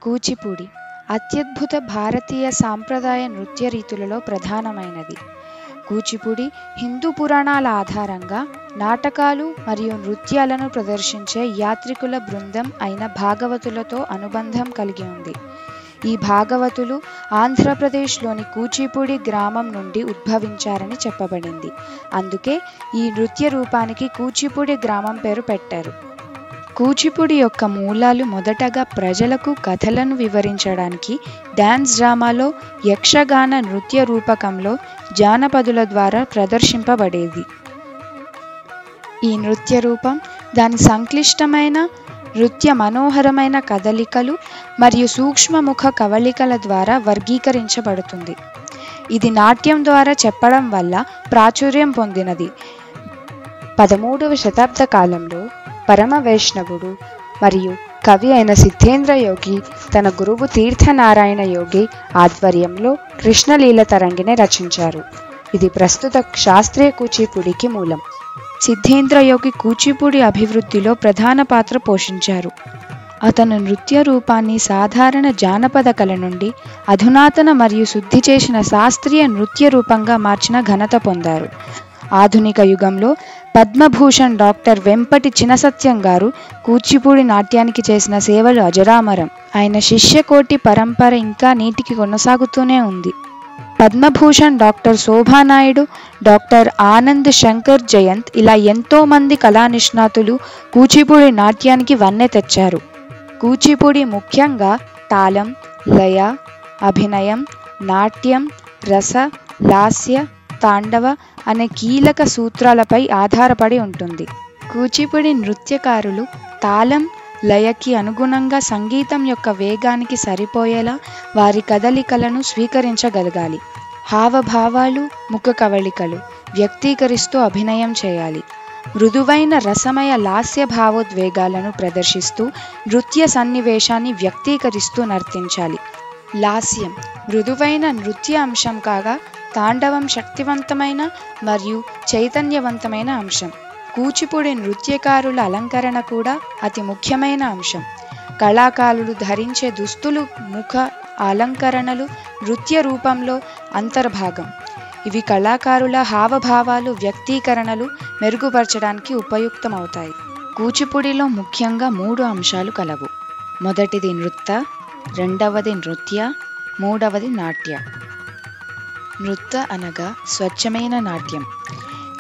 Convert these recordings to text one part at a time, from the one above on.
కూచిపూడి అత్యద్భుత భారతీయ సాంప్రదాయ నృత్య రీతులలో ప్రధానమైనది. కూచిపూడి హిందూ పురాణాల ఆధారంగా నాటకాలు మరియు నృత్యాలను ప్రదర్శించే యాత్రికుల బృందం అయిన భాగవతులతో అనుబంధం కలిగి ఉంది. ఈ భాగవతులు ఆంధ్రప్రదేశ్లోని కూచిపూడి గ్రామం నుండి ఉద్భవించారని చెప్పబడింది. అందుకే ఈ నృత్య రూపానికి కూచిపూడి గ్రామం పేరు పెట్టారు. కూచిపూడి యొక్క మూలాలు మొదటగా ప్రజలకు కథలను వివరించడానికి డ్యాన్స్ డ్రామాలో యక్షగాన నృత్య రూపకంలో జానపదుల ద్వారా ప్రదర్శింపబడేది. ఈ నృత్య రూపం దాని సంక్లిష్టమైన నృత్య మనోహరమైన కదలికలు మరియు సూక్ష్మముఖ కవళికల ద్వారా వర్గీకరించబడుతుంది. ఇది నాట్యం ద్వారా చెప్పడం వల్ల ప్రాచుర్యం పొందినది. 13వ శతాబ్ద కాలంలో పరమ వైష్ణవుడు మరియు కవి అయిన సిద్ధేంద్ర యోగి తన గురువు తీర్థనారాయణ యోగి ఆధ్వర్యంలో కృష్ణలీల తరంగిణి రచించారు. ఇది ప్రస్తుత శాస్త్రీయ కూచిపూడికి మూలం. సిద్ధేంద్ర యోగి కూచిపూడి అభివృద్ధిలో ప్రధాన పాత్ర పోషించారు. అతను నృత్య రూపాన్ని సాధారణ జానపద కళ నుండి అధునాతన మరియు శుద్ధి చేసిన శాస్త్రీయ నృత్య రూపంగా మార్చిన ఘనత పొందారు. ఆధునిక యుగంలో పద్మభూషణ్ డాక్టర్ వెంపటి చినసత్యం గారు కూచిపూడి నాట్యానికి చేసిన సేవలు అజరామరం. ఆయన శిష్యకోటి పరంపర ఇంకా నేటికి కొనసాగుతూనే ఉంది. పద్మభూషణ్ డాక్టర్ శోభానాయుడు, డాక్టర్ ఆనంద్ శంకర్ జయంత్ ఇలా ఎంతోమంది కళా నిష్ణాతులు కూచిపూడి నాట్యానికి వన్నె తెచ్చారు. కూచిపూడి ముఖ్యంగా తాళం, లయ, అభినయం, నాట్యం, రస, లాస్య, తాండవ అనే కీలక సూత్రాలపై ఆధారపడి ఉంటుంది. కూచిపూడి నృత్యకారులు తాళం, లయకి అనుగుణంగా సంగీతం యొక్క వేగానికి సరిపోయేలా వారి కదలికలను స్వీకరించగలగాలి. హావభావాలు, ముఖ కవళికలు వ్యక్తీకరిస్తూ అభినయం చేయాలి. మృదువైన రసమయ లాస్య భావోద్వేగాలను ప్రదర్శిస్తూ నృత్య సన్నివేశాన్ని వ్యక్తీకరిస్తూ నర్తించాలి. లాస్యం మృదువైన నృత్య అంశం కాగా తాండవం శక్తివంతమైన మరియు చైతన్యవంతమైన అంశం. కూచిపూడి నృత్యకారుల అలంకరణ కూడా అతి ముఖ్యమైన అంశం. కళాకారులు ధరించే దుస్తులు, ముఖ అలంకరణలు నృత్య రూపంలో అంతర్భాగం. ఇవి కళాకారుల హావభావాలు, వ్యక్తీకరణలు మెరుగుపరచడానికి ఉపయుక్తమవుతాయి. కూచిపూడిలో ముఖ్యంగా 3 అంశాలు కలవు. మొదటిది నృత్య, రెండవది నృత్య, మూడవది నాట్య. నృత్య అనగా స్వచ్ఛమైన నాట్యం.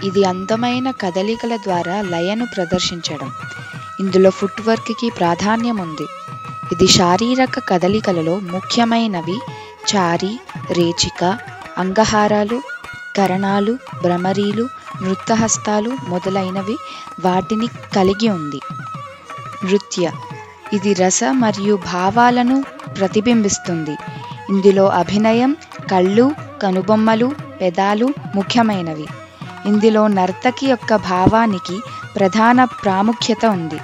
ఇది అందమైన కదలికల ద్వారా లయను ప్రదర్శించడం. ఇందులో ఫుట్వర్క్కి ప్రాధాన్యం ఉంది. ఇది శారీరక కదలికలలో ముఖ్యమైనవి చారి, రేచిక, అంగహారాలు, కరణాలు, భ్రమరీలు, నృత్యహస్తాలు మొదలైనవి వాటిని కలిగి ఉంది. నృత్య ఇది రస మరియు భావాలను ప్రతిబింబిస్తుంది. ఇందులో అభినయం, కళ్ళు, కనుబొమ్మలు, పెదాలు ముఖ్యమైనవి. ఇందులో నర్తకి యొక్క భావానికి ప్రధాన ప్రాముఖ్యత ఉంది.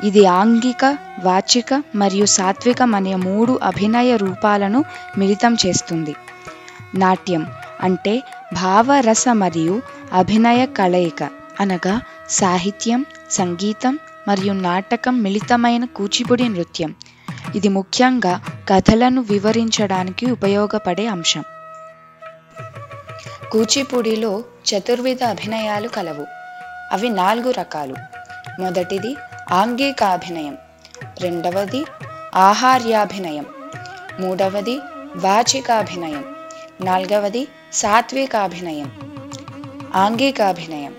ఇది ఆంగిక, వాచిక మరియు సాత్వికం అనే 3 అభినయ రూపాలను మిళితం చేస్తుంది. నాట్యం అంటే భావరస మరియు అభినయ కలయిక అనగా సాహిత్యం, సంగీతం మరియు నాటకం మిళితమైన కూచిపూడి నృత్యం. ఇది ముఖ్యంగా కథలను వివరించడానికి ఉపయోగపడే అంశం. కూచిపూడిలో చతుర్విధ అభినయాలు కలవు. అవి 4 రకాలు. మొదటిది ఆంగికాభినయం, రెండవది ఆహార్యాభినయం, మూడవది వాచికాభినయం, నాలుగవది సాత్వికాభినయం. ఆంగికాభినయం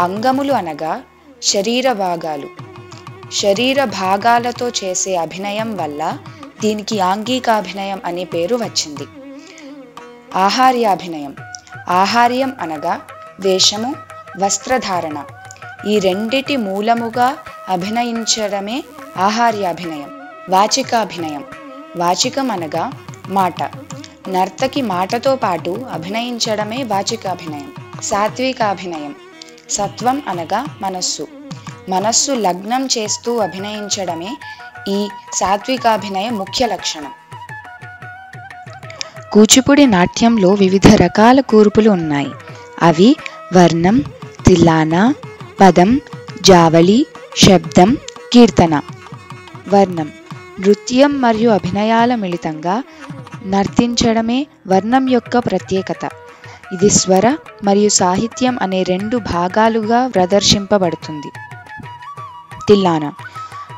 అంగములు అనగా శరీర భాగాలు. శరీర భాగాలతో చేసే అభినయం వల్ల దీనికి ఆంగికాభినయం అనే పేరు వచ్చింది. ఆహార్యాభినయం ఆహార్యం అనగా వేషము, వస్త్రధారణ. ఈ రెండిటి మూలముగా అభినయించడమే ఆహార్యాభినయం. వాచికాభినయం వాచికం అనగా మాట. నర్తకి మాటతో పాటు అభినయించడమే వాచికాభినయం. సాత్వికాభినయం సత్వం అనగా మనస్సు. మనస్సు లగ్నం చేస్తూ అభినయించడమే ఈ సాత్వికాభినయ ముఖ్య లక్షణం. కూచిపూడి నాట్యంలో వివిధ రకాల కూర్పులు ఉన్నాయి. అవి వర్ణం, తిల్లానా, పదం, జావళి, శబ్దం, కీర్తన. వర్ణం నృత్యం మరియు అభినయాల మిళితంగా నర్తించడమే వర్ణం యొక్క ప్రత్యేకత. ఇది స్వర మరియు సాహిత్యం అనే 2 భాగాలుగా ప్రదర్శింపబడుతుంది. తిల్లానా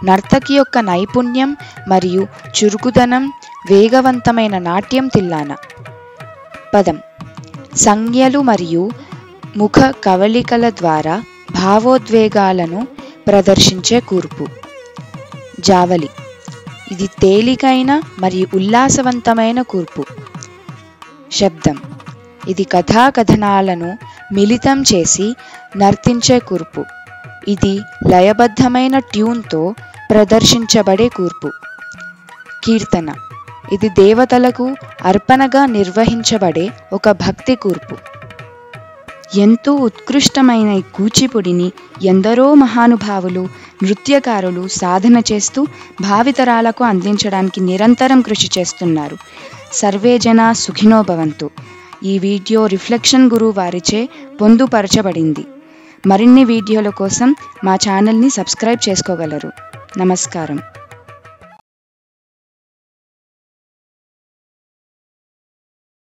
నర్తకి యొక్క నైపుణ్యం మరియు చురుకుదనం, వేగవంతమైన నాట్యం తిల్లానా. పదం సంజ్ఞలు మరియు ముఖ కవళికల ద్వారా భావోద్వేగాలను ప్రదర్శించే కూర్పు. జావలి ఇది తేలికైన మరియు ఉల్లాసవంతమైన కూర్పు. శబ్దం ఇది కథాకథనాలను మిళితం చేసి నర్తించే కూర్పు. ఇది లయబద్ధమైన ట్యూన్తో ప్రదర్శించబడే కూర్పు. కీర్తన ఇది దేవతలకు అర్పణగా నిర్వహించబడే ఒక భక్తి కూర్పు. ఎంతో ఉత్కృష్టమైన ఈ కూచిపుడిని ఎందరో మహానుభావులు, నృత్యకారులు సాధన చేస్తూ భావితరాలకు అందించడానికి నిరంతరం కృషి చేస్తున్నారు. సర్వే జనా సుఖినో భవంతు. ఈ వీడియో రిఫ్లెక్షన్ గురువు వారిచే పొందుపరచబడింది. మరిన్ని వీడియోల కోసం మా ఛానల్ని సబ్స్క్రైబ్ చేసుకోగలరు. నమస్కారం.